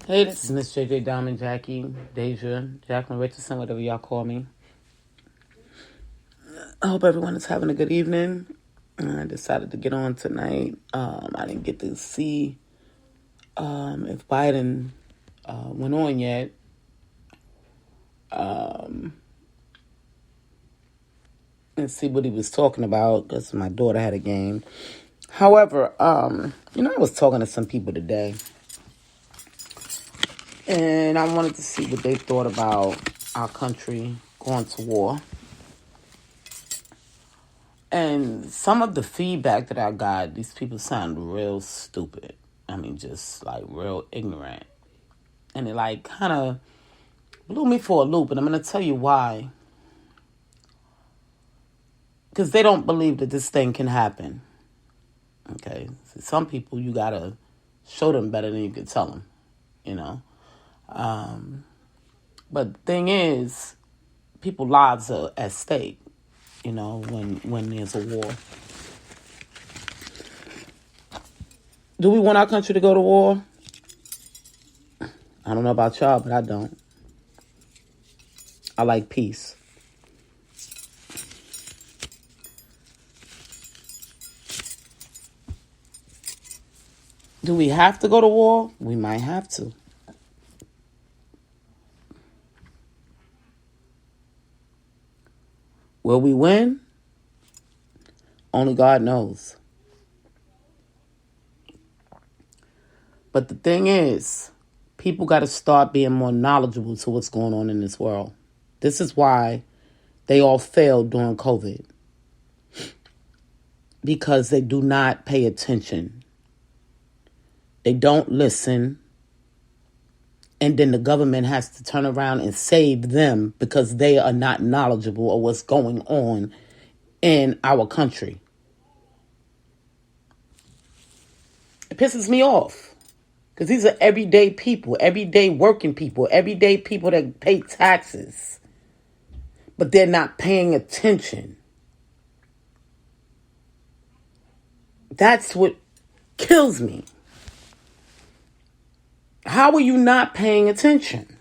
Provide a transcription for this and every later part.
Hey, this is Miss JJ Diamond, Jackie, Deja, Jacqueline Richardson, whatever y'all call me. I hope everyone is having a good evening. I decided to get on tonight. I didn't get to see if Biden went on yet. And see what he was talking about because my daughter had a game. However, I was talking to some people today, and I wanted to see what they thought about our country going to war. And some of the feedback that I got, these people sound real stupid. I mean, just like real ignorant. And it like kind of blew me for a loop. And I'm going to tell you why. Because they don't believe that this thing can happen. Okay. So some people, you got to show them better than you can tell them, you know. But the thing is, people's lives are at stake, you know, when there's a war. Do we want our country to go to war? I don't know about y'all, but I don't. I like peace. Do we have to go to war? We might have to. Will we win? Only God knows. But the thing is, people got to start being more knowledgeable to what's going on in this world. This is why they all failed during COVID. Because they do not pay attention. They don't listen. And then the government has to turn around and save them because they are not knowledgeable of what's going on in our country. It pisses me off. Because these are everyday people, everyday working people, everyday people that pay taxes. But they're not paying attention. That's what kills me. How are you not paying attention?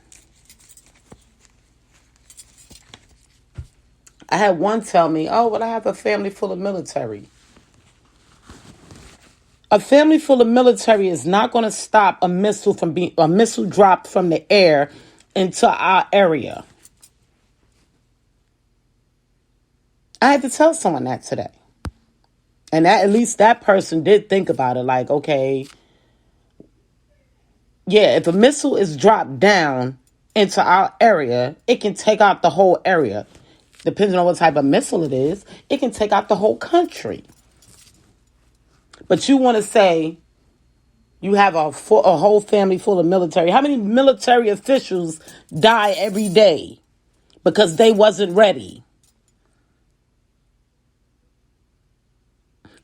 I had one tell me, oh, well, I have a family full of military. A family full of military is not going to stop a missile from being a missile dropped from the air into our area. I had to tell someone that today. And at least that person did think about it like, okay, yeah, if a missile is dropped down into our area, it can take out the whole area. Depending on what type of missile it is, it can take out the whole country. But you want to say you have a whole family full of military. How many military officials die every day because they wasn't ready?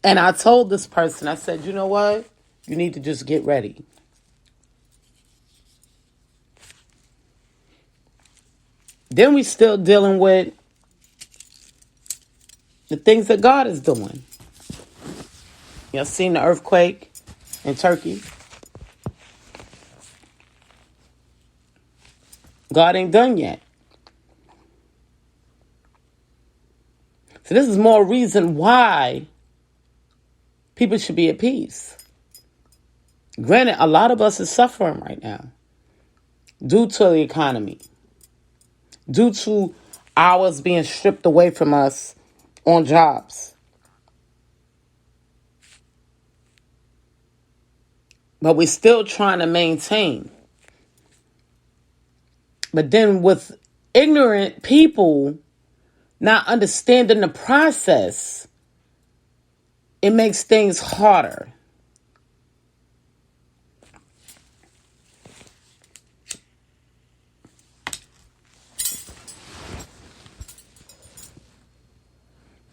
And I told this person, I said, you know what? You need to just get ready. Then we still dealing with the things that God is doing. Y'all seen the earthquake in Turkey? God ain't done yet. So this is more reason why people should be at peace. Granted, a lot of us is suffering right now due to the economy, due to hours being stripped away from us on jobs. But we're still trying to maintain. But then with ignorant people not understanding the process, it makes things harder.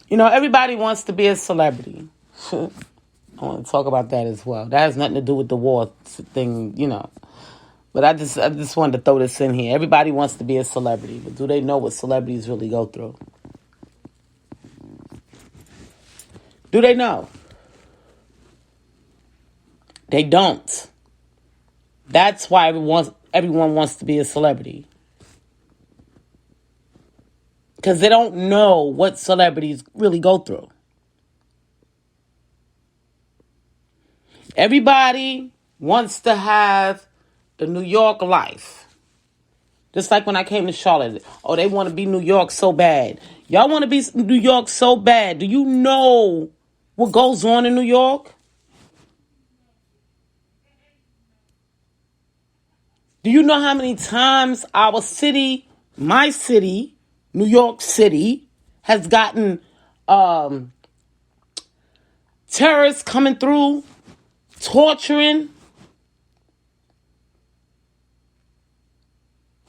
You know, everybody wants to be a celebrity. I want to talk about that as well. That has nothing to do with the war thing, you know. But I just wanted to throw this in here. Everybody wants to be a celebrity, but do they know what celebrities really go through? Do they know? They don't. That's why everyone wants to be a celebrity. Because they don't know what celebrities really go through. Everybody wants to have the New York life. Just like when I came to Charlotte. Oh, they want to be New York so bad. Y'all want to be New York so bad. Do you know what goes on in New York? Do you know how many times our city, my city, New York City, has gotten terrorists coming through, torturing?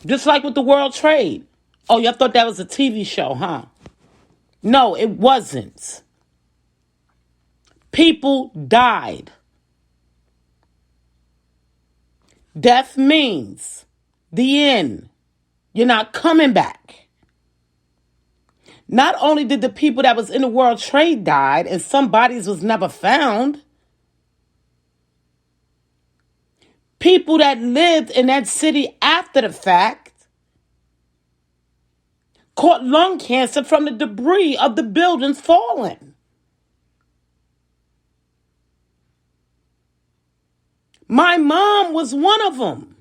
Just like with the World Trade. Oh, y'all thought that was a TV show, huh? No, it wasn't. People died. Death means the end. You're not coming back. Not only did the people that was in the World Trade died and some bodies was never found, people that lived in that city after the fact caught lung cancer from the debris of the buildings falling. My mom was one of them.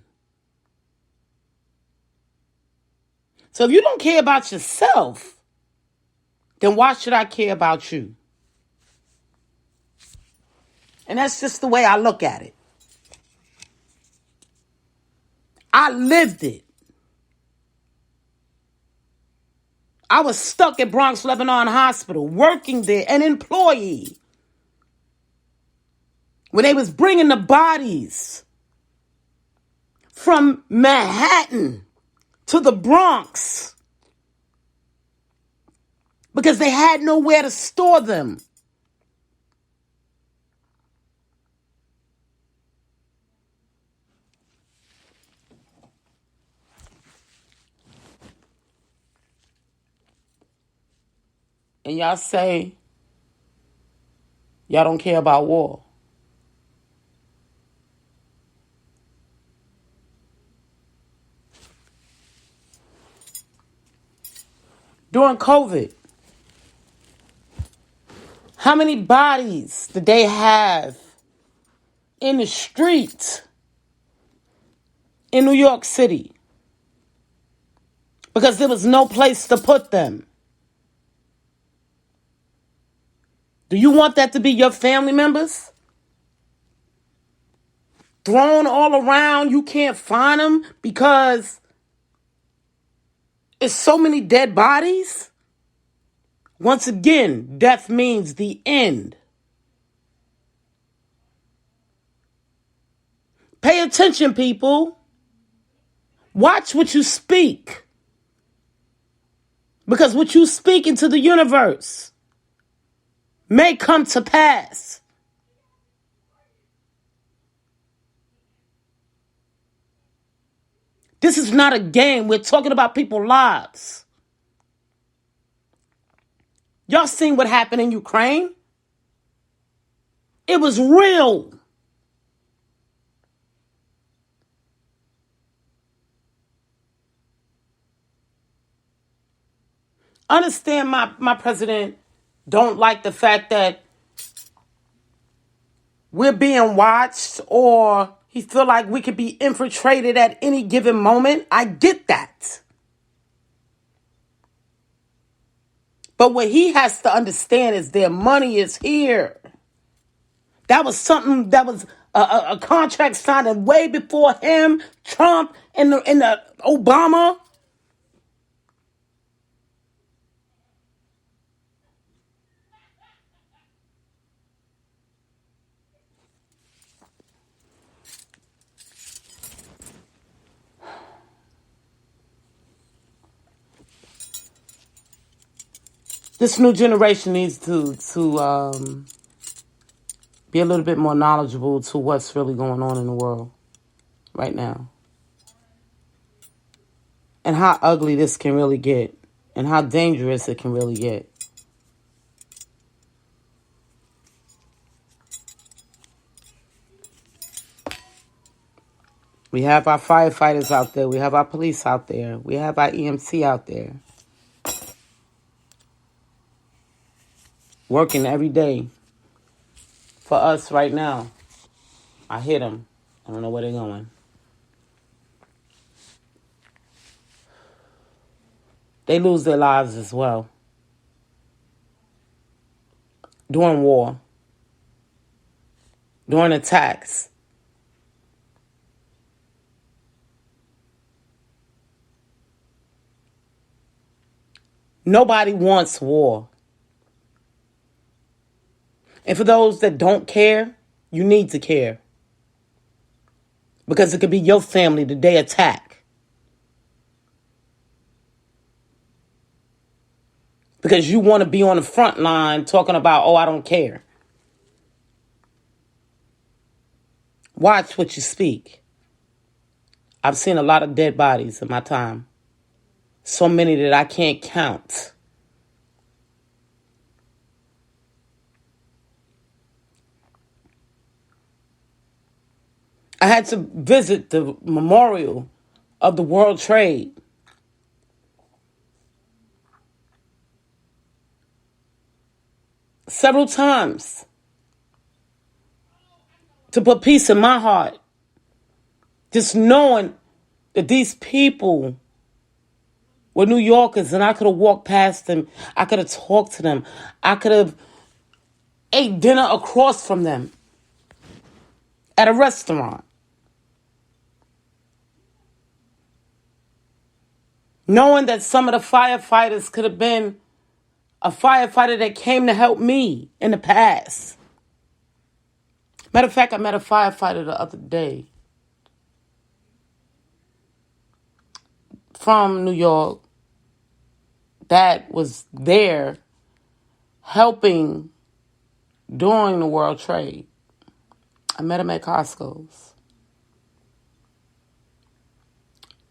So if you don't care about yourself, then why should I care about you? And that's just the way I look at it. I lived it. I was stuck at Bronx Lebanon Hospital, working there, an employee. When they was bringing the bodies from Manhattan to the Bronx because they had nowhere to store them. And y'all say y'all don't care about war. During COVID, how many bodies did they have in the street in New York City? Because there was no place to put them. Do you want that to be your family members? Thrown all around, you can't find them because it's so many dead bodies? Once again, death means the end. Pay attention, people. Watch what you speak. Because what you speak into the universe may come to pass. This is not a game. We're talking about people's lives. Y'all seen what happened in Ukraine? It was real. Understand my president don't like the fact that we're being watched or he feel like we could be infiltrated at any given moment. I get that. But what he has to understand is their money is here. That was something that was a contract signed way before him, Trump, and the Obama. This new generation needs to be a little bit more knowledgeable to what's really going on in the world right now. And how ugly this can really get. And how dangerous it can really get. We have our firefighters out there. We have our police out there. We have our EMC out there. Working every day for us right now. I hit them. I don't know where they're going. They lose their lives as well. During war. During attacks. Nobody wants war. And for those that don't care, you need to care. Because it could be your family that they attack. Because you want to be on the front line talking about, oh, I don't care. Watch what you speak. I've seen a lot of dead bodies in my time. So many that I can't count. I had to visit the memorial of the World Trade. Several times. To put peace in my heart. Just knowing that these people were New Yorkers and I could have walked past them. I could have talked to them. I could have ate dinner across from them at a restaurant. Knowing that some of the firefighters could have been a firefighter that came to help me in the past. Matter of fact, I met a firefighter the other day from New York that was there helping during the World Trade. I met him at Costco's.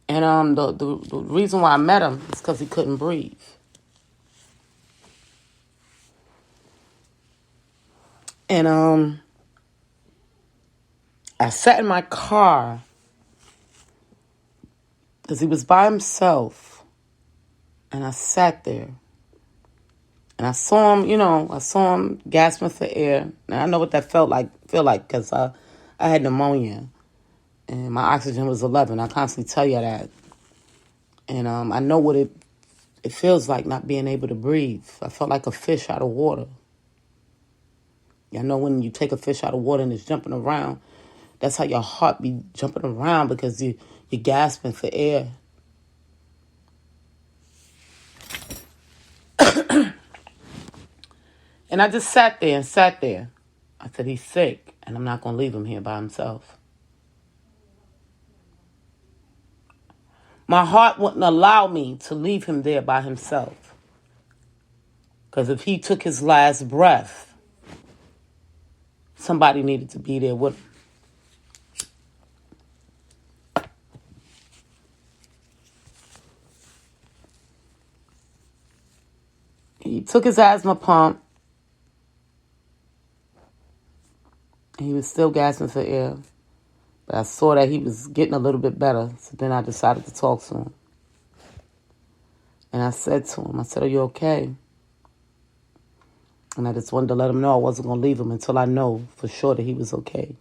And the reason why I met him is because he couldn't breathe. And I sat in my car because he was by himself. And I sat there. And I saw him, gasping for air. And I know what that feel like because I had pneumonia. And my oxygen was 11. I constantly tell you that. And I know what it feels like not being able to breathe. I felt like a fish out of water. I know when you take a fish out of water and it's jumping around, that's how your heart be jumping around because you're gasping for air. And I just sat there. I said, he's sick, and I'm not going to leave him here by himself. My heart wouldn't allow me to leave him there by himself. Because if he took his last breath, somebody needed to be there with him. He took his asthma pump. He was still gasping for air. But I saw that he was getting a little bit better. So then I decided to talk to him. And I said to him, are you okay? And I just wanted to let him know I wasn't going to leave him until I know for sure that he was okay.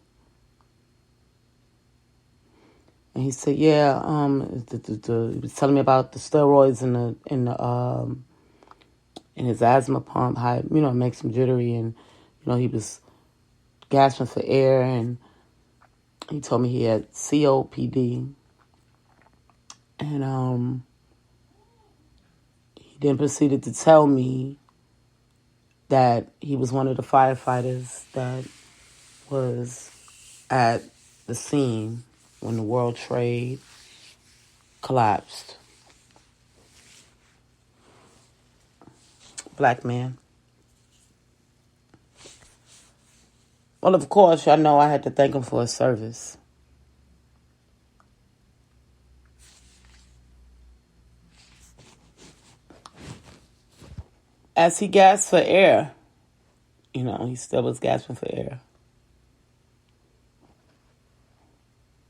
And he said, yeah, he was telling me about the steroids in his asthma pump, how, it makes him jittery. And, he was gasping for air. And he told me he had COPD. And he then proceeded to tell me that he was one of the firefighters that was at the scene when the World Trade collapsed. Black man. Well, of course, y'all know I had to thank him for his service. As he gasped for air, he still was gasping for air.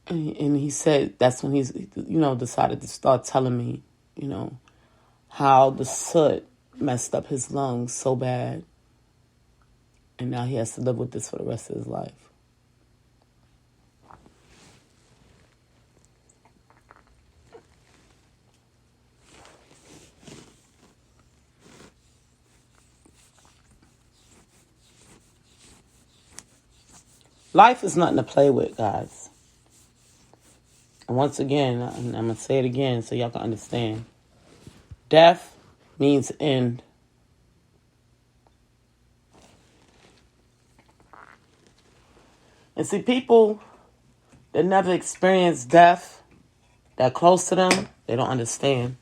And he said that's when he's, decided to start telling me, how the soot messed up his lungs so bad. And now he has to live with this for the rest of his life. Life is nothing to play with, guys. And once again, I'm going to say it again so y'all can understand. Death means end. And see, people that never experienced death, that close to them, they don't understand.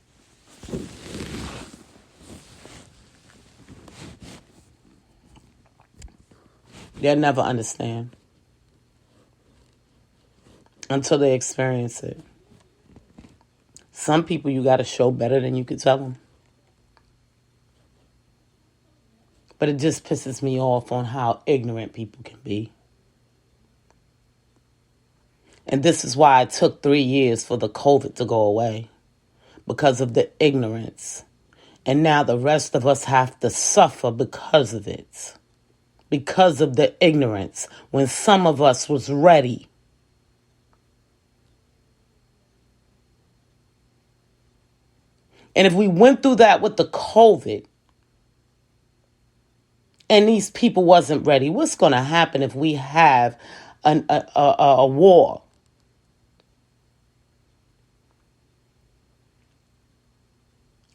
They'll never understand until they experience it. Some people you got to show better than you could tell them. But it just pisses me off on how ignorant people can be. And this is why it took 3 years for the COVID to go away. Because of the ignorance. And now the rest of us have to suffer because of it. Because of the ignorance. When some of us was ready. And if we went through that with the COVID, and these people wasn't ready, what's going to happen if we have a war?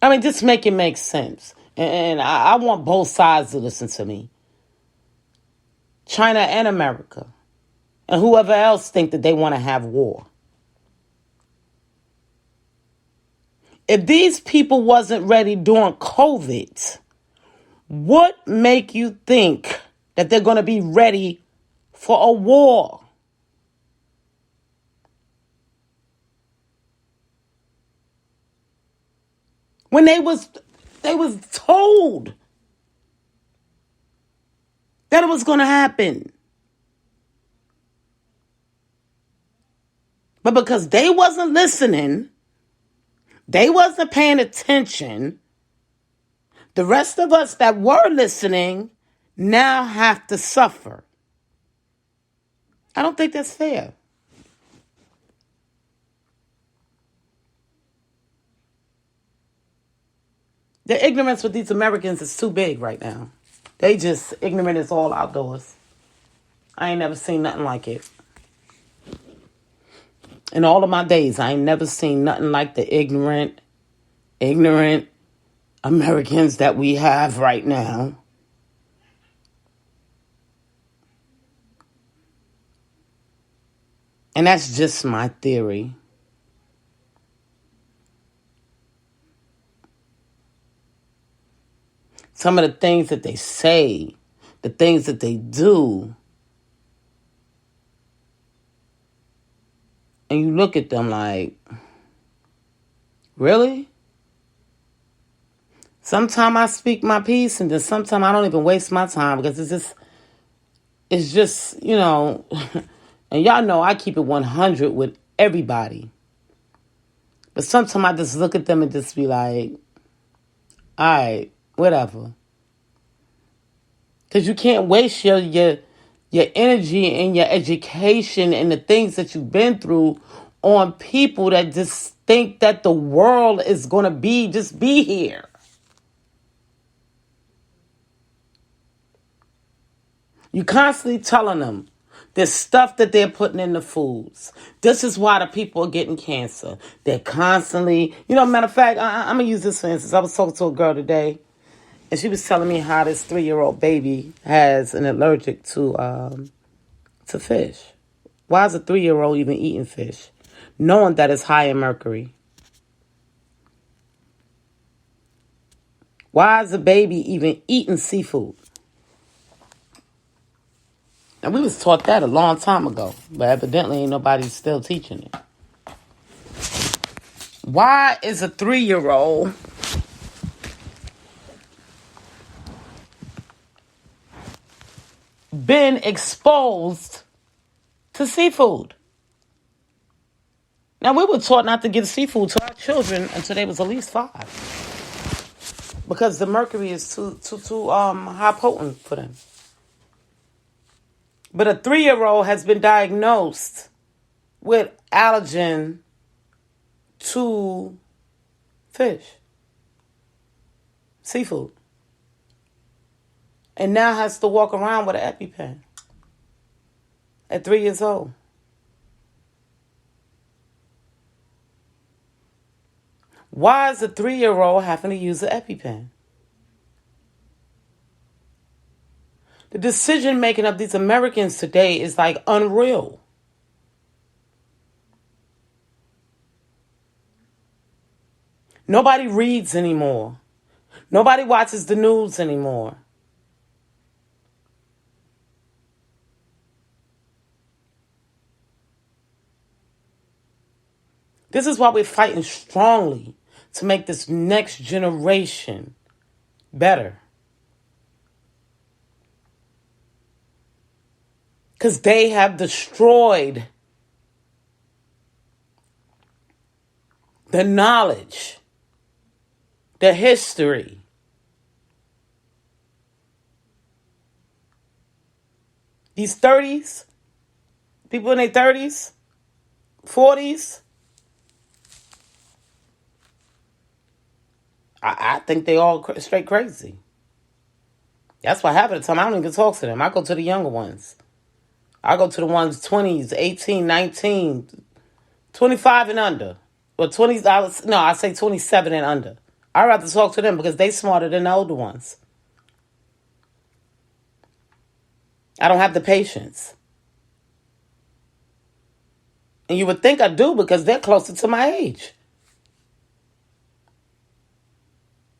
I mean, just make it make sense. And I want both sides to listen to me. China and America. And whoever else think that they want to have war. If these people wasn't ready during COVID, what make you think that they're going to be ready for a war? When they was told that it was going to happen. But because they wasn't listening, they wasn't paying attention, the rest of us that were listening now have to suffer. I don't think that's fair. The ignorance with these Americans is too big right now. They just ignorant as all outdoors. I ain't never seen nothing like it. In all of my days, I ain't never seen nothing like the ignorant Americans that we have right now. And that's just my theory. Some of the things that they say, the things that they do, and you look at them like, really? Sometimes I speak my piece, and then sometimes I don't even waste my time because it's just, and y'all know I keep it 100 with everybody. But sometimes I just look at them and just be like, all right, whatever. Because you can't waste your energy and your education and the things that you've been through on people that just think that the world is going to be here. You constantly telling them there's stuff that they're putting in the foods. This is why the people are getting cancer. They're constantly, matter of fact, I'm going to use this for instance. I was talking to a girl today, and she was telling me how this 3-year-old baby has an allergic to fish. Why is a 3-year-old even eating fish? Knowing that it's high in mercury. Why is a baby even eating seafood? And we was taught that a long time ago, but evidently ain't nobody still teaching it. Why is a 3-year-old been exposed to seafood? Now, we were taught not to give seafood to our children until they was at least 5. Because the mercury is too high potent for them. But a 3-year-old has been diagnosed with allergen to fish, seafood, and now has to walk around with an EpiPen at 3 years old. Why is a 3-year-old having to use an EpiPen? The decision making of these Americans today is like unreal. Nobody reads anymore. Nobody watches the news anymore. This is why we're fighting strongly to make this next generation better. Because they have destroyed the knowledge, the history. These 30s, people in their 30s, 40s, I think they all straight crazy. That's what happened to time. I don't even talk to them. I go to the younger ones. I go to the ones 20s, 18, 19, 25 and under. Or 20s, I say 27 and under. I'd rather talk to them because they smarter than the older ones. I don't have the patience. And you would think I do because they're closer to my age.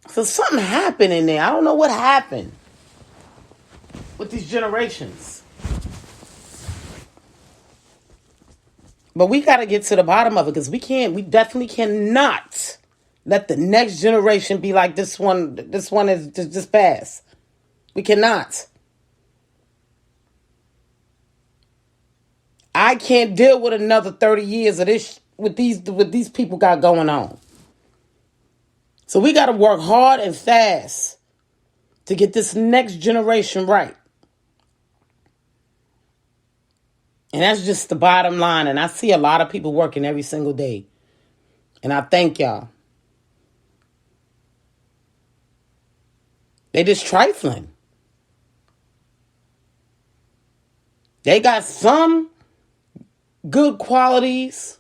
So something happened in there. I don't know what happened with these generations. But we got to get to the bottom of it because we definitely cannot let the next generation be like this one. This one is just past. We cannot. I can't deal with another 30 years of this with these people got going on. So we got to work hard and fast to get this next generation right. And that's just the bottom line. And I see a lot of people working every single day. And I thank y'all. They just trifling. They got some good qualities.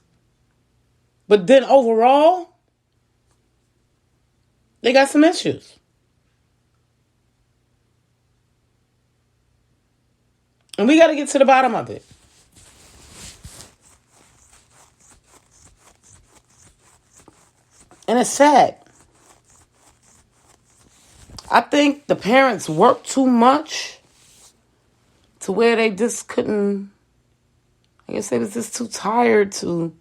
But then overall, they got some issues. And we got to get to the bottom of it. And it's sad. I think the parents work too much to where they just couldn't, I guess they was just too tired to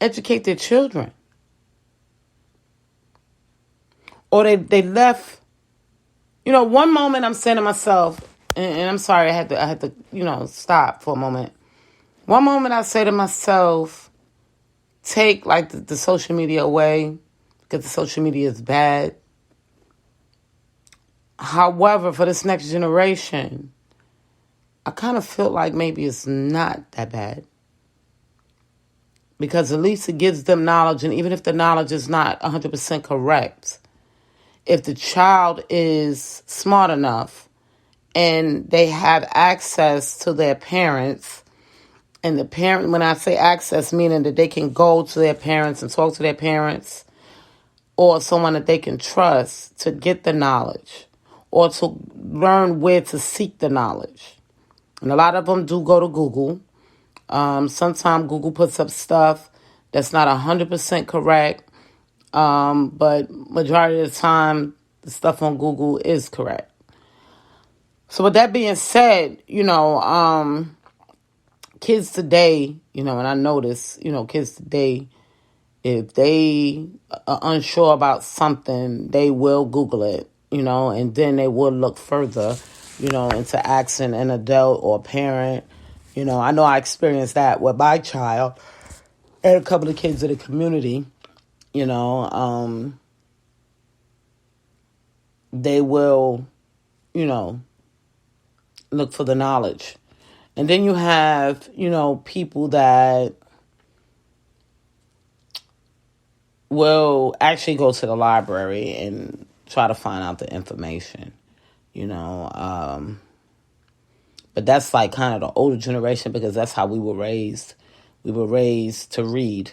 educate their children. Or they left, one moment I'm saying to myself, and I'm sorry, I had to, stop for a moment. One moment I say to myself, take like the social media away because the social media is bad. However, for this next generation, I kind of feel like maybe it's not that bad. Because at least it gives them knowledge, and even if the knowledge is not 100% correct, if the child is smart enough and they have access to their parents, and the parent, when I say access, meaning that they can go to their parents and talk to their parents or someone that they can trust to get the knowledge or to learn where to seek the knowledge. And a lot of them do go to Google. Sometimes Google puts up stuff that's not 100% correct, but majority of the time, the stuff on Google is correct. So with that being said, kids today, and I notice, kids today, if they are unsure about something, they will Google it, and then they will look further, into asking an adult or a parent, I know I experienced that with my child and a couple of kids in the community. They will, look for the knowledge. And then you have, people that will actually go to the library and try to find out the information, But that's like kind of the older generation because that's how we were raised. We were raised to read,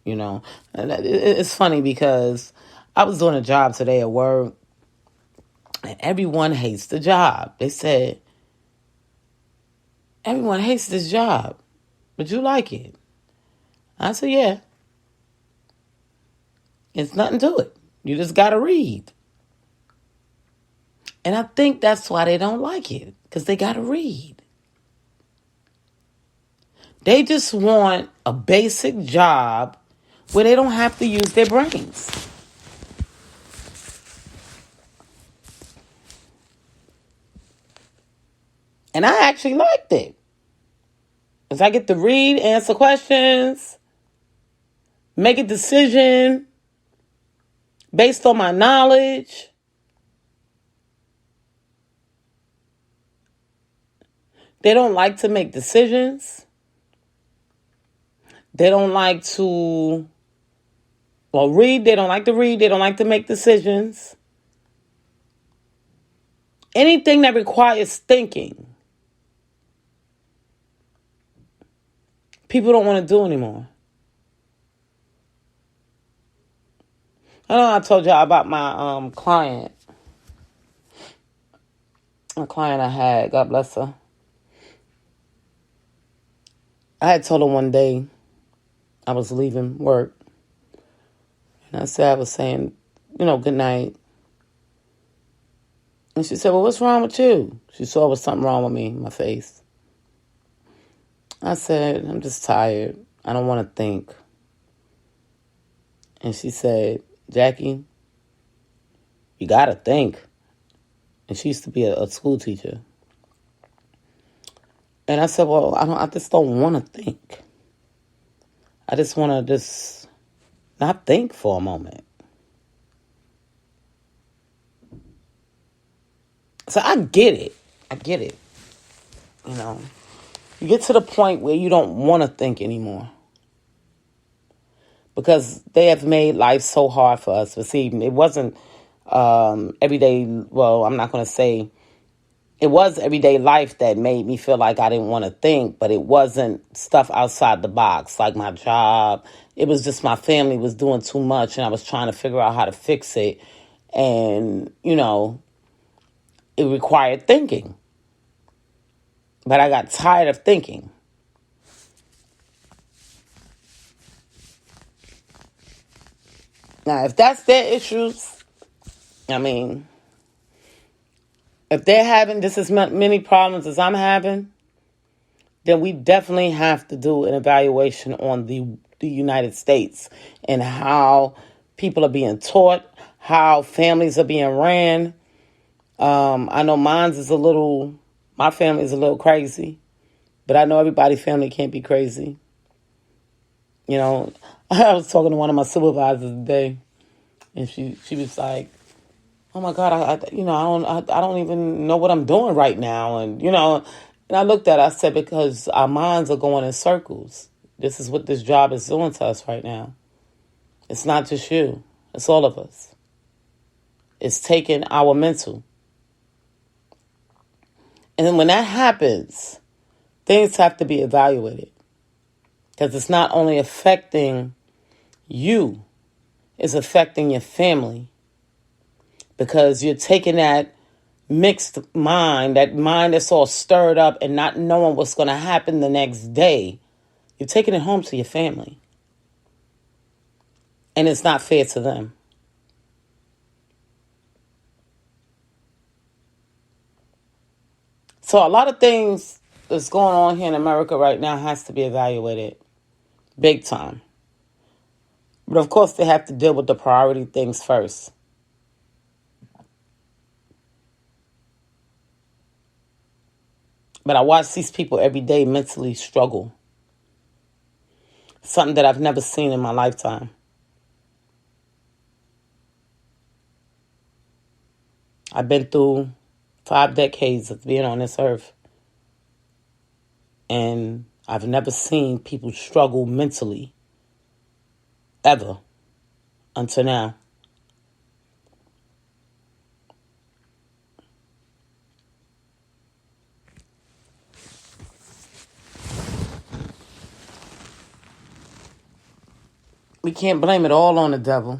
And it's funny because I was doing a job today at work and everyone hates the job. They said, everyone hates this job, but you like it. I said, yeah. It's nothing to it. You just got to read. And I think that's why they don't like it, because they got to read. They just want a basic job where they don't have to use their brains. And I actually liked it. Because I get to read, answer questions, make a decision based on my knowledge. They don't like to make decisions. They don't like to, read. They don't like to read. They don't like to make decisions. Anything that requires thinking, people don't want to do anymore. I know I told y'all about my client. A client I had, God bless her. I had told her one day I was leaving work. And I was saying, good night. And she said, well, what's wrong with you? She saw there was something wrong with me, my face. I said, I'm just tired. I don't want to think. And she said, Jackie, you got to think. And she used to be a school teacher. And I said, well, I just don't want to think. I just want to just not think for a moment. So I get it. You get to the point where you don't want to think anymore. Because they have made life so hard for us. But see, it wasn't everyday, I'm not going to say, it was everyday life that made me feel like I didn't want to think, but it wasn't stuff outside the box, like my job. It was just my family was doing too much, and I was trying to figure out how to fix it. And, it required thinking. But I got tired of thinking. Now, if that's their issues, if they're having just as many problems as I'm having, then we definitely have to do an evaluation on the United States and how people are being taught, how families are being ran. I know my family is a little crazy, but I know everybody's family can't be crazy. I was talking to one of my supervisors today, and she was like, oh my God, I don't even know what I'm doing right now. And, and I looked at it, I said, because our minds are going in circles. This is what this job is doing to us right now. It's not just you. It's all of us. It's taking our mental. And then when that happens, things have to be evaluated. Because it's not only affecting you, it's affecting your family. Because you're taking that mixed mind, that mind that's all stirred up and not knowing what's going to happen the next day. You're taking it home to your family. And it's not fair to them. So a lot of things that's going on here in America right now has to be evaluated big time. But of course, they have to deal with the priority things first. But I watch these people every day mentally struggle. Something that I've never seen in my lifetime. I've been through 5 decades of being on this earth. And I've never seen people struggle mentally. Ever. Until now. We can't blame it all on the devil.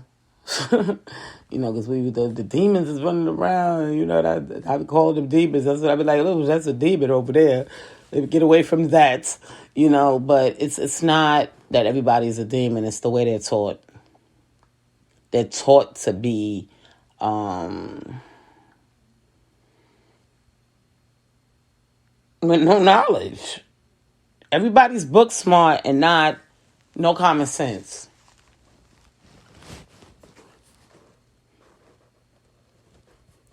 Because the demons is running around. That I call them demons. That's what I be like. Look, that's a demon over there. Get away from that. But it's not that everybody's a demon. It's the way they're taught. They're taught to be with no knowledge. Everybody's book smart and no common sense.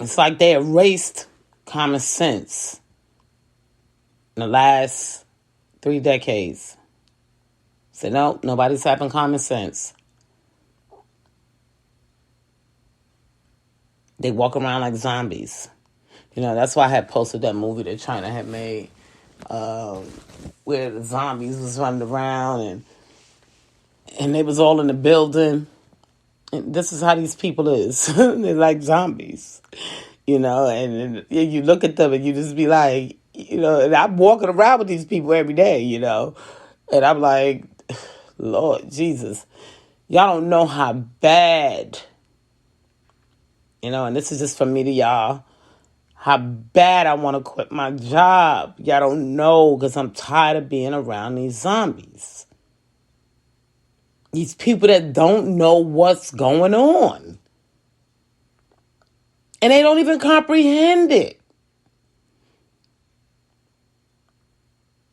It's like they erased common sense in the last 3 decades. Said, no, nobody's having common sense. They walk around like zombies. That's why I had posted that movie that China had made where the zombies was running around and they was all in the building. And this is how these people is. They're like zombies, and you look at them and you just be like, and I'm walking around with these people every day, and I'm like, Lord Jesus, y'all don't know how bad, and this is just from me to y'all, how bad I want to quit my job. Y'all don't know, because I'm tired of being around these zombies. These people that don't know what's going on. And they don't even comprehend it.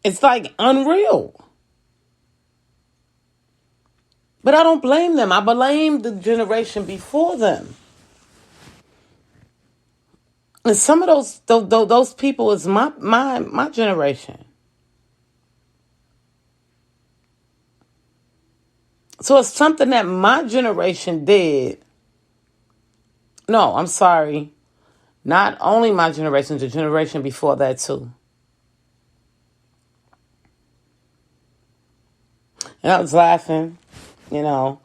It's like unreal. But I don't blame them. I blame the generation before them. And some of those people is my generation. So it's something that my generation did. No, I'm sorry. Not only my generation, the generation before that too. And I was laughing, a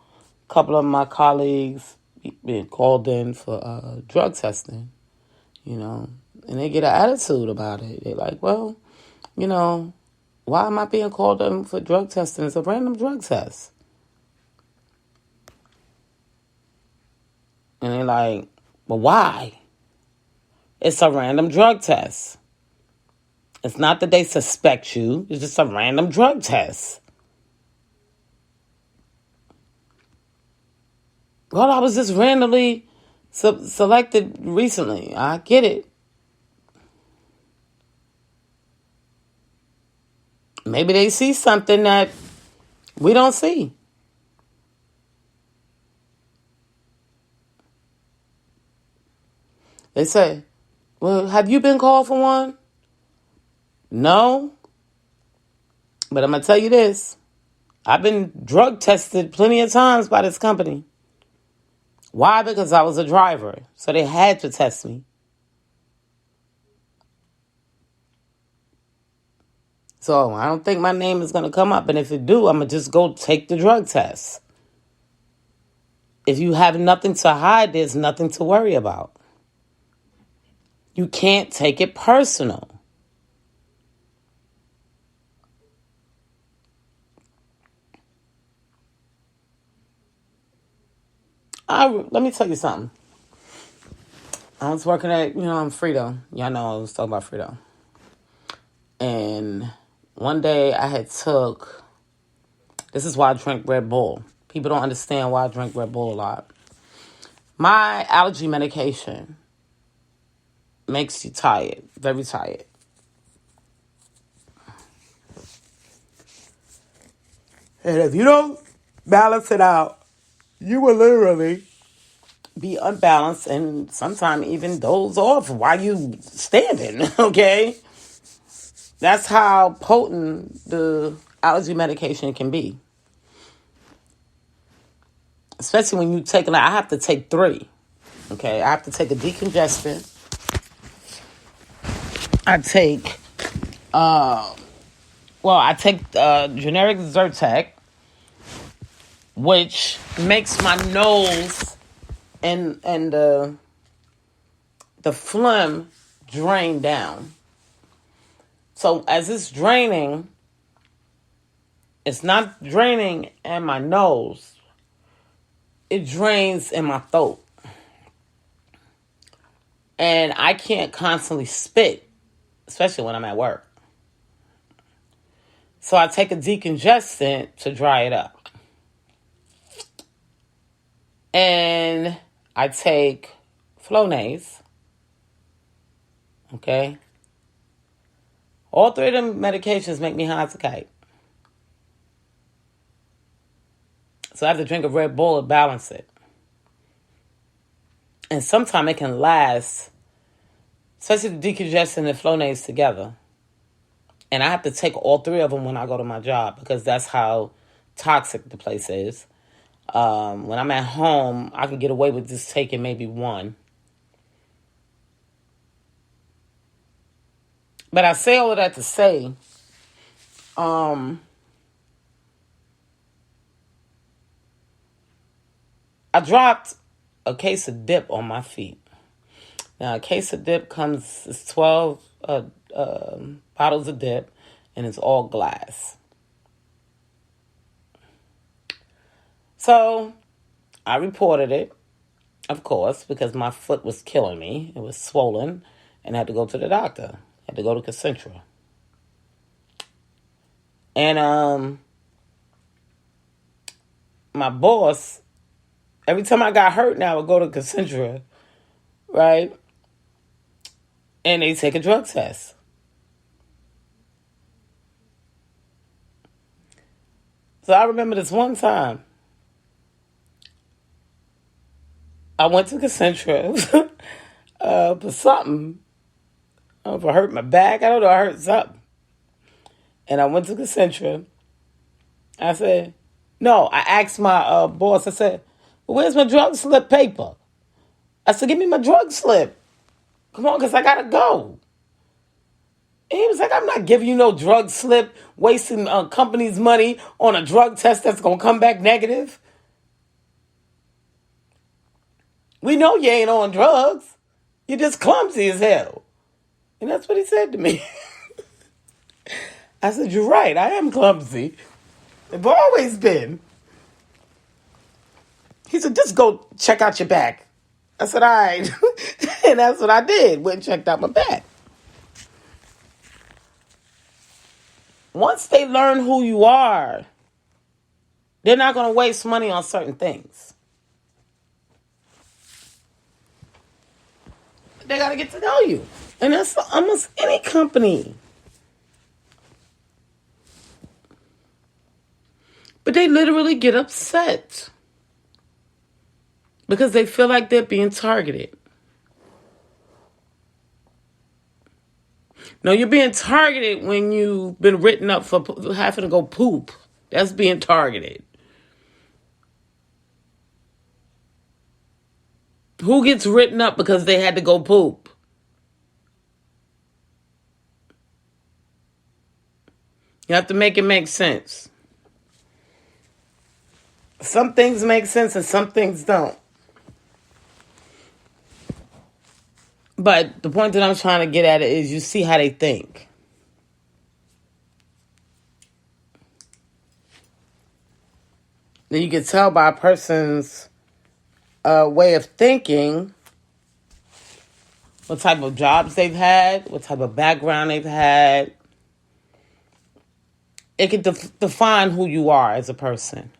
couple of my colleagues being called in for drug testing, and they get an attitude about it. They're like, well, why am I being called in for drug testing? It's a random drug test. And they're like, well, why? It's a random drug test. It's not that they suspect you. It's just a random drug test. Well, I was just randomly selected recently. I get it. Maybe they see something that we don't see. They say, well, have you been called for one? No. But I'm going to tell you this. I've been drug tested plenty of times by this company. Why? Because I was a driver. So they had to test me. So I don't think my name is going to come up. And if it do, I'm going to just go take the drug test. If you have nothing to hide, there's nothing to worry about. You can't take it personal. Let me tell you something. I was working at, on Frito. Y'all know I was talking about Frito. And one day I had took, this is why I drink Red Bull. People don't understand why I drink Red Bull a lot. My allergy medication makes you tired, very tired. And if you don't balance it out, you will literally be unbalanced and sometimes even doze off while you standing, okay? That's how potent the allergy medication can be. Especially when you take, like, I have to take 3. Okay, I have to take a decongestant. I take, I take generic Zyrtec, which makes my nose and the phlegm drain down. So as it's draining, it's not draining in my nose. It drains in my throat. And I can't constantly spit, especially when I'm at work. So I take a decongestant to dry it up. And I take Flonase. Okay? All 3 of them medications make me high as a kite. So I have to drink a Red Bull to balance it. And sometimes it can last, especially the decongestant and the Flonase together. And I have to take all 3 of them when I go to my job because that's how toxic the place is. When I'm at home, I can get away with just taking maybe 1. But I say all of that to say, I dropped a case of dip on my feet. Now, a case of dip it's 12 bottles of dip, and it's all glass. So, I reported it, of course, because my foot was killing me. It was swollen, and I had to go to the doctor. I had to go to Concentra. And my boss, every time I got hurt now, I would go to Concentra, right? And they take a drug test. So I remember this one time, I went to Concentra for something. I don't know if I hurt my back. I don't know. I hurt something. And I went to Concentra. I said, no, I asked my boss, I said, well, where's my drug slip paper? I said, give me my drug slip. Come on, because I got to go. And he was like, I'm not giving you no drug slip, wasting company's money on a drug test that's going to come back negative. We know you ain't on drugs. You're just clumsy as hell. And that's what he said to me. I said, you're right. I am clumsy. I've always been. He said, just go check out your back. I said, all right. And that's what I did. Went and checked out my back. Once they learn who you are, they're not going to waste money on certain things. They got to get to know you. And that's for almost any company. But they literally get upset because they feel like they're being targeted. No, you're being targeted when you've been written up for having to go poop. That's being targeted. Who gets written up because they had to go poop? You have to make it make sense. Some things make sense and some things don't. But the point that I'm trying to get at is you see how they think. Then you can tell by a person's way of thinking what type of jobs they've had, what type of background they've had. It can define who you are as a person.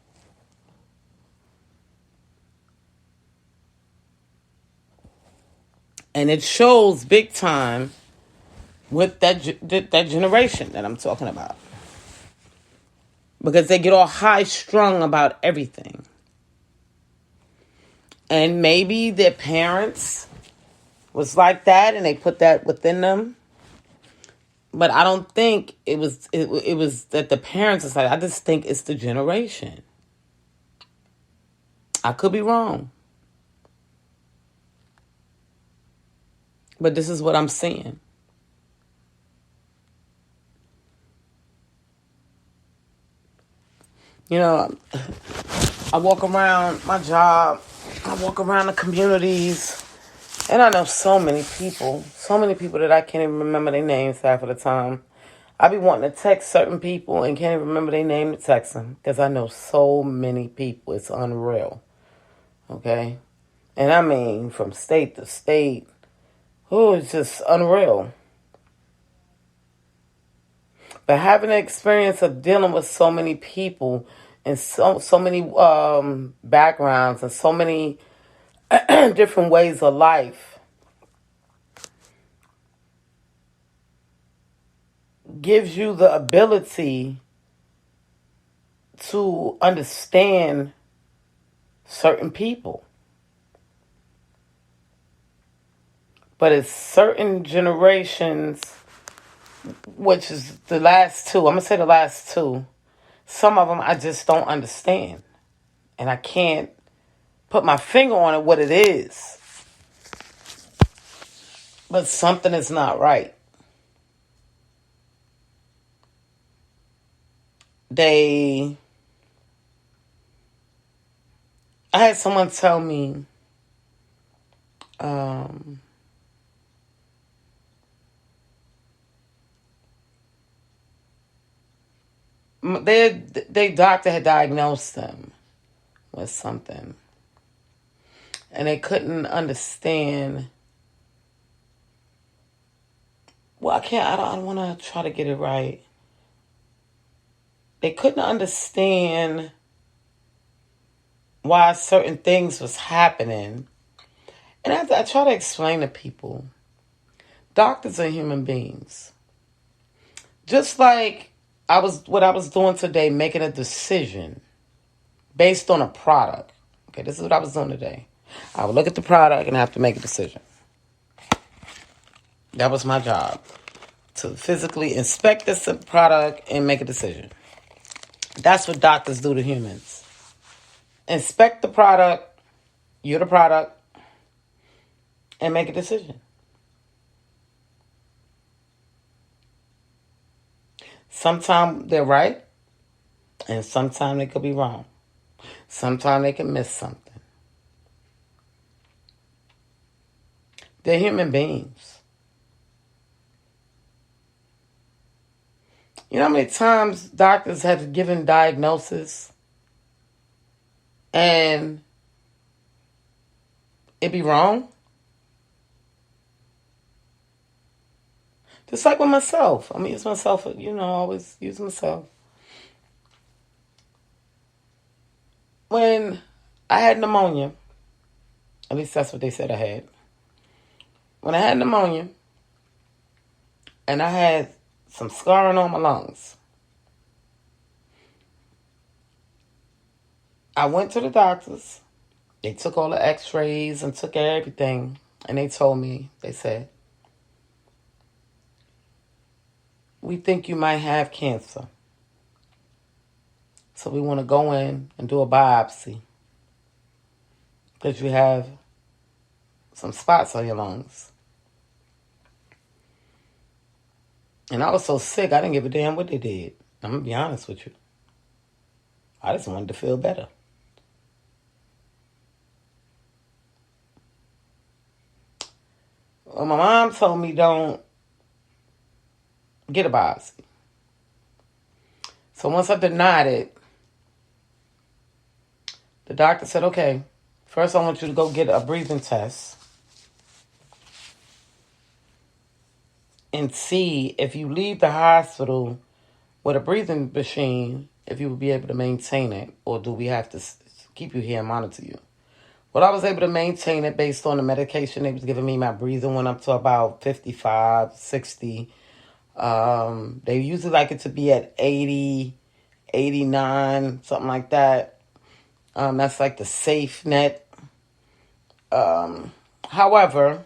And it shows big time with that generation that I'm talking about. Because they get all high strung about everything. And maybe their parents was like that and they put that within them. But I don't think it was that the parents decided. I just think it's the generation. I could be wrong. But this is what I'm seeing. You know, I walk around my job, I walk around the communities, and I know so many people that I can't even remember their names half of the time. I be wanting to text certain people and can't even remember their name to text them because I know so many people. It's unreal. Okay? And I mean, from state to state. Oh, it's just unreal. But having the experience of dealing with so many people and so many backgrounds and so many different ways of life gives you the ability to understand certain people. But it's certain generations, which is the last two, I'm going to say the last two, some of them I just don't understand. And I can't put my finger on it what it is. But something is not right. I had someone tell me, their doctor had diagnosed them with something. And they couldn't understand. Well, I don't want to try to get it right. They couldn't understand why certain things was happening. And I try to explain to people, doctors are human beings. Just like what I was doing today, making a decision based on a product. Okay, this is what I was doing today. I would look at the product and have to make a decision. That was my job, to physically inspect this product and make a decision. That's what doctors do to humans. Inspect the product, you're the product, and make a decision. Sometimes they're right, and sometimes they could be wrong. Sometimes they can miss something. They're human beings. You know how many times doctors have given diagnosis and it be wrong? Just like with myself. I'm going to use myself, I always use myself. When I had pneumonia, at least that's what they said I had. When I had pneumonia and I had some scarring on my lungs, I went to the doctors. They took all the x-rays and took everything. And they told me, they said, we think you might have cancer. So we want to go in and do a biopsy because you have some spots on your lungs. And I was so sick, I didn't give a damn what they did. I'm going to be honest with you. I just wanted to feel better. Well, my mom told me don't get a biopsy. So once I denied it, the doctor said, okay, first I want you to go get a breathing test and see if you leave the hospital with a breathing machine, if you will be able to maintain it, or do we have to keep you here and monitor you? Well, I was able to maintain it based on the medication they was giving me. My breathing went up to about 55, 60. They usually like it to be at 80, 89, something like that. That's like the safe net. However,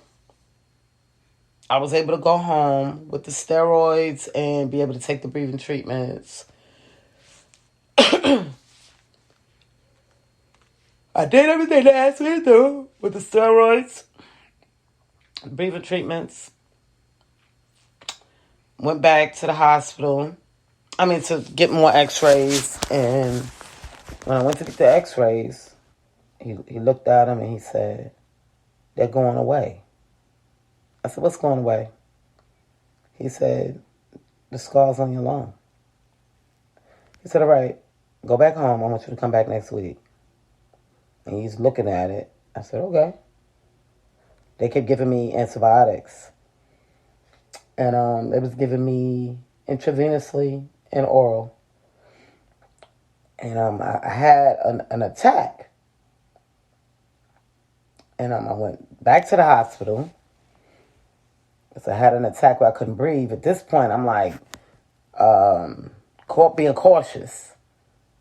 I was able to go home with the steroids and be able to take the breathing treatments. I did everything they asked me to do with the steroids, breathing treatments. Went back to the hospital. To get more x-rays. And when I went to get the x-rays, he looked at them and he said, "They're going away." I said, "What's going away?" He said, "The scars on your lung." He said, "All right, go back home. I want you to come back next week." And he's looking at it. I said, "Okay." They kept giving me antibiotics. And they was giving me intravenously and oral. And I had an attack. And I went back to the hospital. Because I had an attack where I couldn't breathe. At this point, I'm like, being cautious.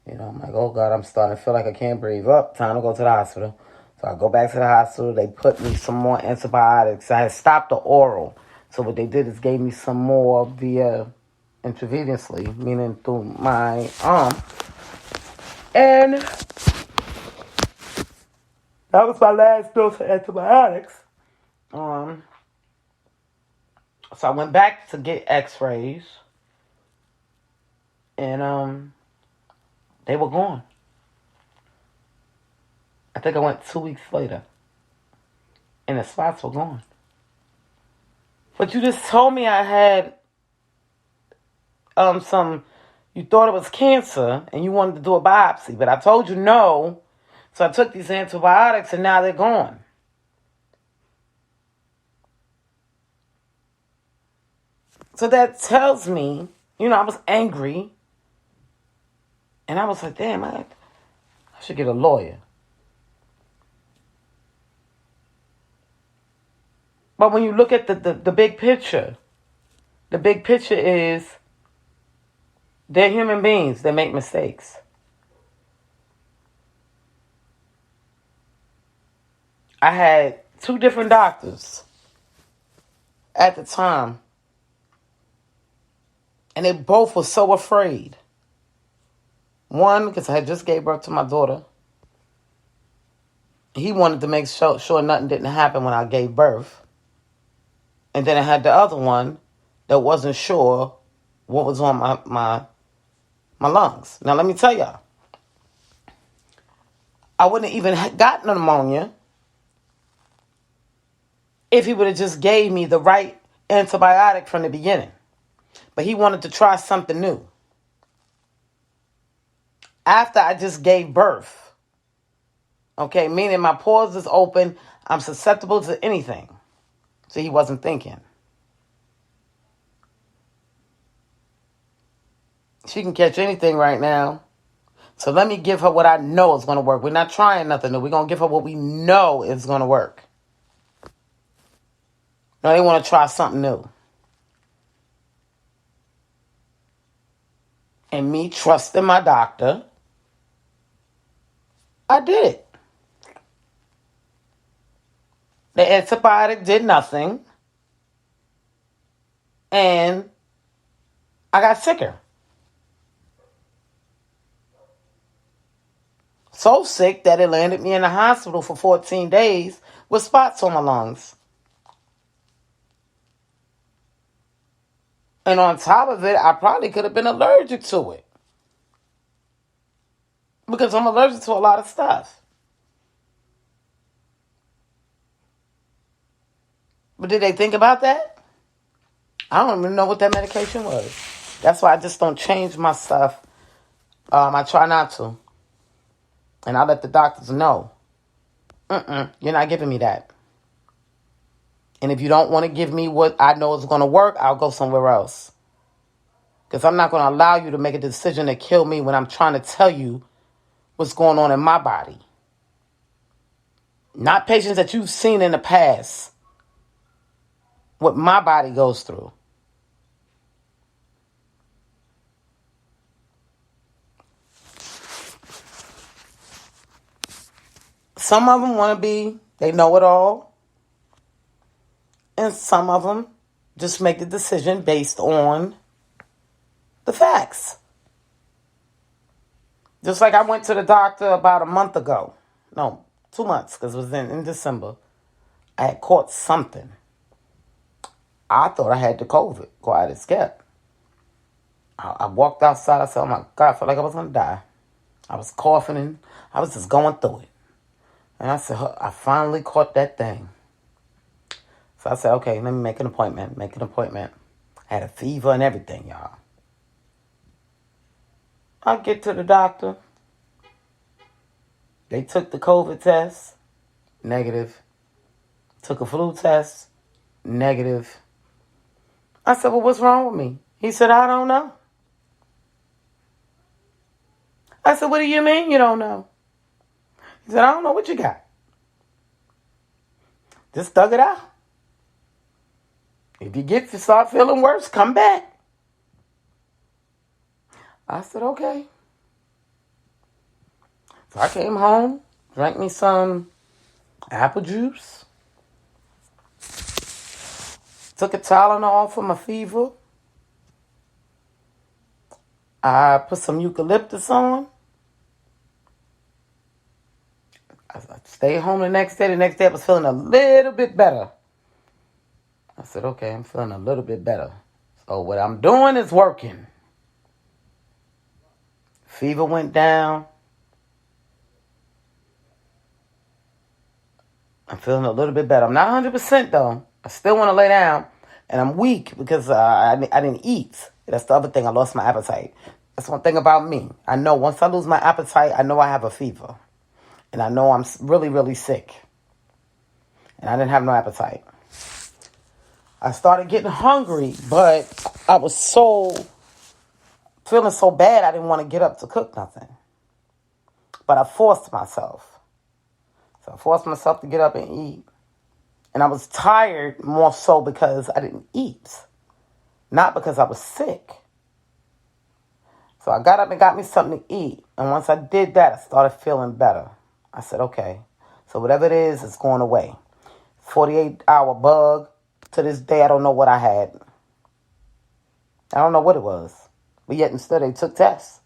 I'm like, oh God, I'm starting to feel like I can't breathe. Time to go to the hospital. So I go back to the hospital. They put me some more antibiotics. I had stopped the oral. So what they did is gave me some more via intravenously, meaning through my arm. And that was my last dose of antibiotics. So I went back to get x-rays. And they were gone. I think I went 2 weeks later. And the spots were gone. But you just told me I had you thought it was cancer and you wanted to do a biopsy. But I told you no. So I took these antibiotics and now they're gone. So that tells me, I was angry. And I was like, damn, I should get a lawyer. But when you look at the big picture is they're human beings. They make mistakes. I had 2 different doctors at the time. And they both were so afraid. One, because I had just gave birth to my daughter. He wanted to make sure nothing didn't happen when I gave birth. And then I had the other one that wasn't sure what was on my lungs. Now, let me tell y'all. I wouldn't even have gotten pneumonia if he would have just gave me the right antibiotic from the beginning. But he wanted to try something new. After I just gave birth, okay, meaning my pores is open, I'm susceptible to anything. So he wasn't thinking. She can catch anything right now. So let me give her what I know is going to work. We're not trying nothing new. We're going to give her what we know is going to work. No, they want to try something new. And me trusting my doctor, I did it. The antibiotic did nothing. And I got sicker. So sick that it landed me in the hospital for 14 days with spots on my lungs. And on top of it, I probably could have been allergic to it. Because I'm allergic to a lot of stuff. But did they think about that? I don't even know what that medication was. That's why I just don't change my stuff. I try not to. And I let the doctors know. You're not giving me that. And if you don't want to give me what I know is going to work, I'll go somewhere else. Because I'm not going to allow you to make a decision to kill me when I'm trying to tell you what's going on in my body. Not patients that you've seen in the past. What my body goes through. Some of them want to be, they know it all. And some of them just make the decision based on the facts. Just like I went to the doctor about a month ago. No, 2 months, because it was in December. I had caught something. I thought I had the COVID, quiet as kept. I walked outside. I said, oh my God, I felt like I was going to die. I was coughing and I was just going through it. And I said, I finally caught that thing. So I said, okay, let me make an appointment. I had a fever and everything, y'all. I get to the doctor. They took the COVID test, negative. Took a flu test, negative. I said, well, what's wrong with me? He said, I don't know. I said, what do you mean you don't know? He said, I don't know what you got. Just thug it out. If you start feeling worse, come back. I said, okay. So I came home, drank me some apple juice, took a Tylenol for my fever. I put some eucalyptus on. I stayed home the next day. The next day I was feeling a little bit better. I said, okay, I'm feeling a little bit better. So what I'm doing is working. Fever went down. I'm feeling a little bit better. I'm not 100% though. I still want to lay down. And I'm weak because I didn't eat. That's the other thing. I lost my appetite. That's one thing about me. I know once I lose my appetite, I know I have a fever. And I know I'm really, really sick. And I didn't have no appetite. I started getting hungry, but I was feeling so bad I didn't want to get up to cook nothing. But I forced myself. So I forced myself to get up and eat. And I was tired more so because I didn't eat. Not because I was sick. So I got up and got me something to eat. And once I did that, I started feeling better. I said, okay. So whatever it is, it's going away. 48-hour bug. To this day, I don't know what I had. I don't know what it was. But yet instead they took tests.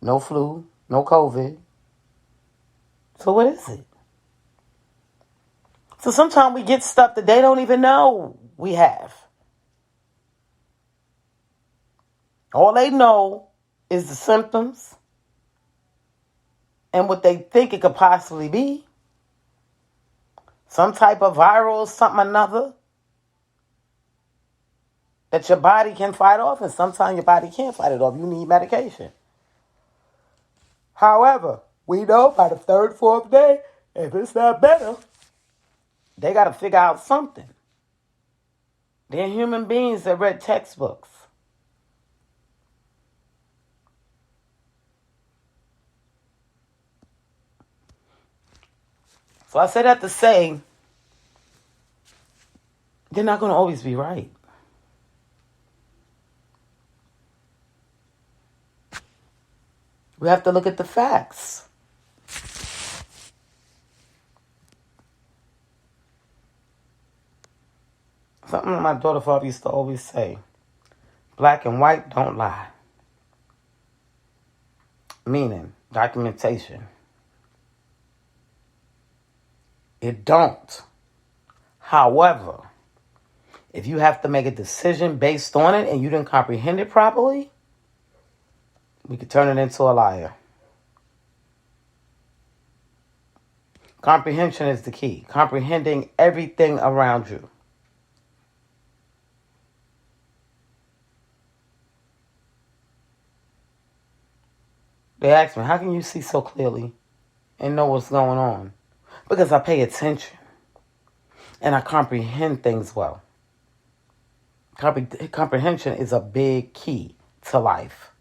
No flu, no COVID. So what is it? So sometimes we get stuff that they don't even know we have. All they know is the symptoms and what they think it could possibly be. Some type of viral something or another that your body can fight off, and sometimes your body can't fight it off. You need medication. However, we know by the third, fourth day, if it's not better, they got to figure out something. They're human beings that read textbooks. So I say that to say, they're not going to always be right. We have to look at the facts. Something my daughter father used to always say, black and white don't lie. Meaning, documentation. It don't. However, if you have to make a decision based on it and you didn't comprehend it properly, we could turn it into a liar. Comprehension is the key. Comprehending everything around you. They ask me, how can you see so clearly and know what's going on? Because I pay attention and I comprehend things well. Comprehension is a big key to life.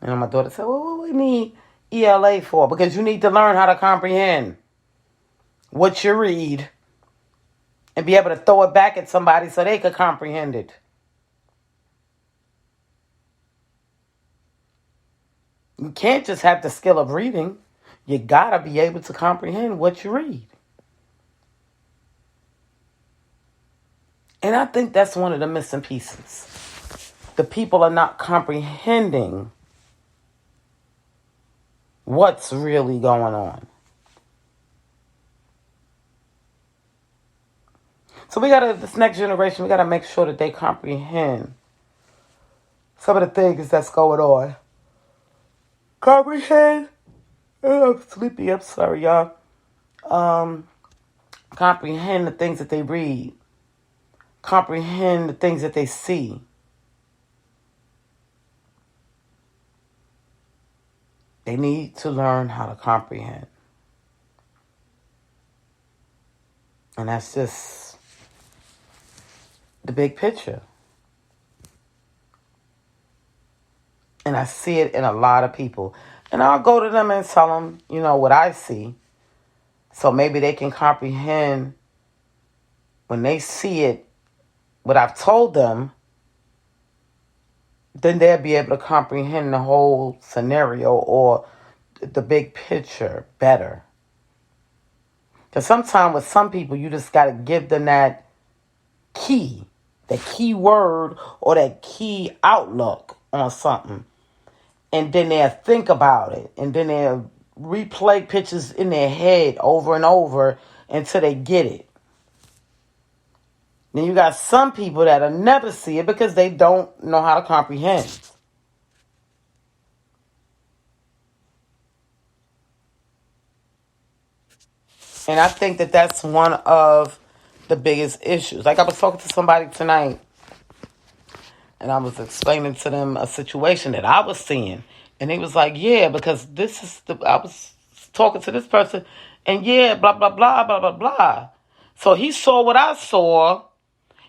And my daughter said, well, what do we need ELA for? Because you need to learn how to comprehend what you read and be able to throw it back at somebody so they could comprehend it. You can't just have the skill of reading. You gotta be able to comprehend what you read. And I think that's one of the missing pieces. The people are not comprehending what's really going on. So this next generation, we got to make sure that they comprehend some of the things that's going on. Comprehend. Oh, I'm sleepy. I'm sorry, y'all. Comprehend the things that they read. Comprehend the things that they see. They need to learn how to comprehend. And that's just the big picture. And I see it in a lot of people. And I'll go to them and tell them, what I see. So maybe they can comprehend when they see it, what I've told them, then they'll be able to comprehend the whole scenario or the big picture better. Because sometimes with some people, you just got to give them that key word or that key outlook on something. And then they'll think about it. And then they'll replay pictures in their head over and over until they get it. Then you got some people that'll never see it because they don't know how to comprehend. And I think that that's one of the biggest issues. Like I was talking to somebody tonight, and I was explaining to them a situation that I was seeing. And he was like, yeah, because I was talking to this person, and yeah, blah, blah, blah, blah, blah, blah. So he saw what I saw.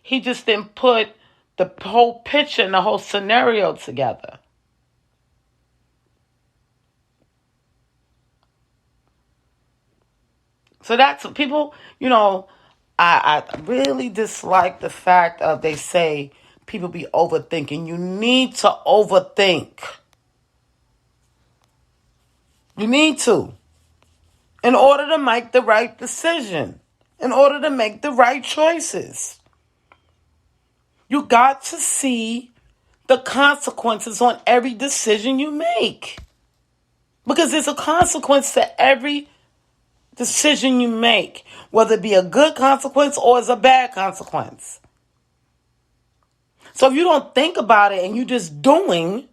He just didn't put the whole picture and the whole scenario together. So that's people, I really dislike the fact of they say people be overthinking. You need to overthink. You need to. In order to make the right decision. In order to make the right choices. You got to see the consequences on every decision you make. Because there's a consequence to every decision you make. Whether it be a good consequence or it's a bad consequence. So if you don't think about it and you just doing,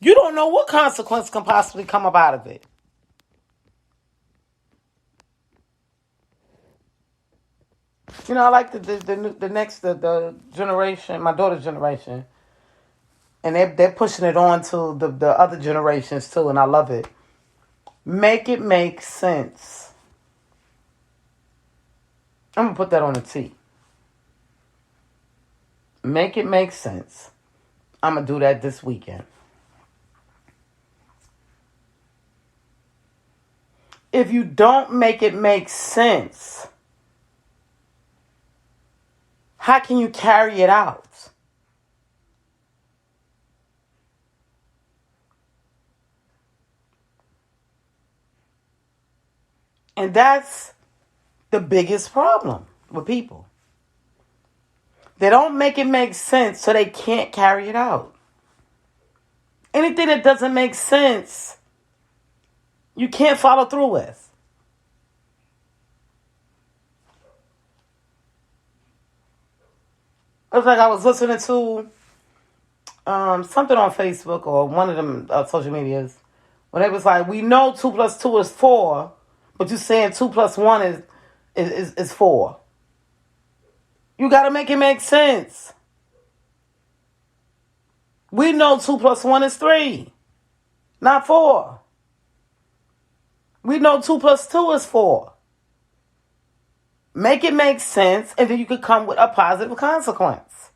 you don't know what consequence can possibly come up out of it. I like the next generation, my daughter's generation, and they're pushing it on to the other generations too, and I love it. Make it make sense. I'm gonna put that on the T. Make it make sense. I'm gonna do that this weekend. If you don't make it make sense, how can you carry it out? And that's the biggest problem with people. They don't make it make sense, so they can't carry it out. Anything that doesn't make sense, you can't follow through with. It's like I was listening to something on Facebook or one of them social medias when they was like, we know 2 + 2 is 4, but you're saying 2 + 1 is 4. You got to make it make sense. We know 2 + 1 is 3, not 4. We know 2 + 2 is 4. Make it make sense, and then you could come with a positive consequence.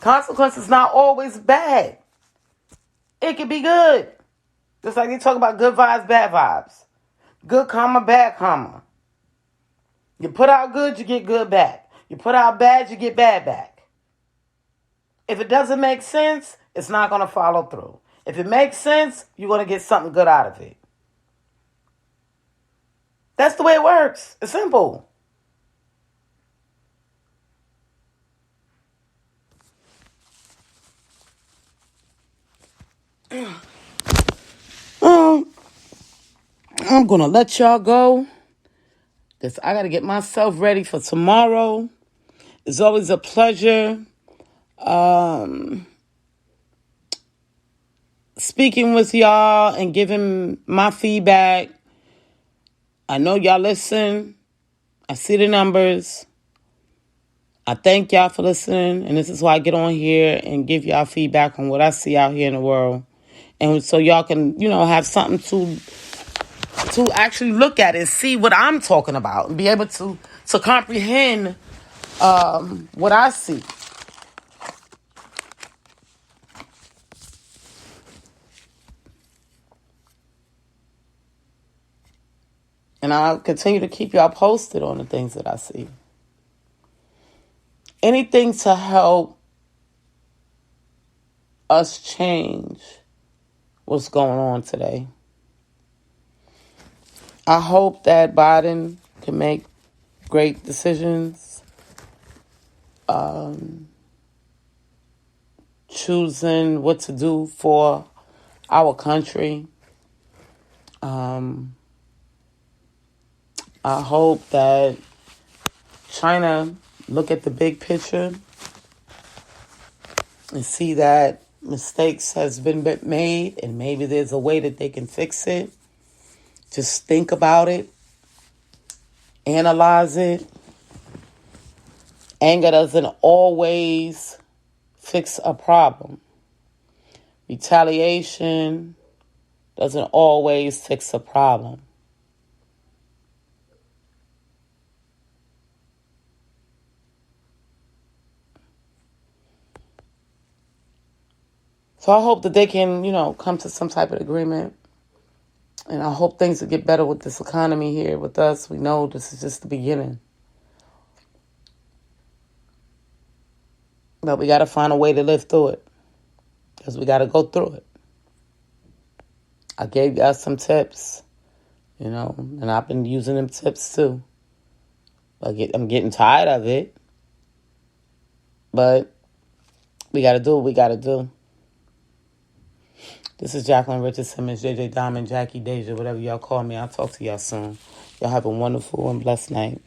Consequence is not always bad. It could be good. Just like they talk about good vibes, bad vibes. Good karma, bad karma. You put out good, you get good back. You put out bad, you get bad back. If it doesn't make sense, it's not going to follow through. If it makes sense, you're going to get something good out of it. That's the way it works. It's simple. Um, I'm going to let y'all go because I got to get myself ready for tomorrow. It's always a pleasure speaking with y'all and giving my feedback. I know y'all listen. I see the numbers. I thank y'all for listening. And this is why I get on here and give y'all feedback on what I see out here in the world. And so y'all can, have something to actually look at and see what I'm talking about and be able to comprehend what I see. And I'll continue to keep y'all posted on the things that I see. Anything to help us change what's going on today. I hope that Biden can make great decisions, choosing what to do for our country. I hope that China look at the big picture and see that mistakes has been made and maybe there's a way that they can fix it. Just think about it. Analyze it. Anger doesn't always fix a problem. Retaliation doesn't always fix a problem. So I hope that they can, come to some type of agreement. And I hope things will get better with this economy here with us. We know this is just the beginning. But we got to find a way to live through it. Because we got to go through it. I gave y'all some tips, and I've been using them tips too. I'm getting tired of it. But we got to do what we got to do. This is Jacqueline Richard Simmons, JJ Diamond, Jackie Deja, whatever y'all call me. I'll talk to y'all soon. Y'all have a wonderful and blessed night.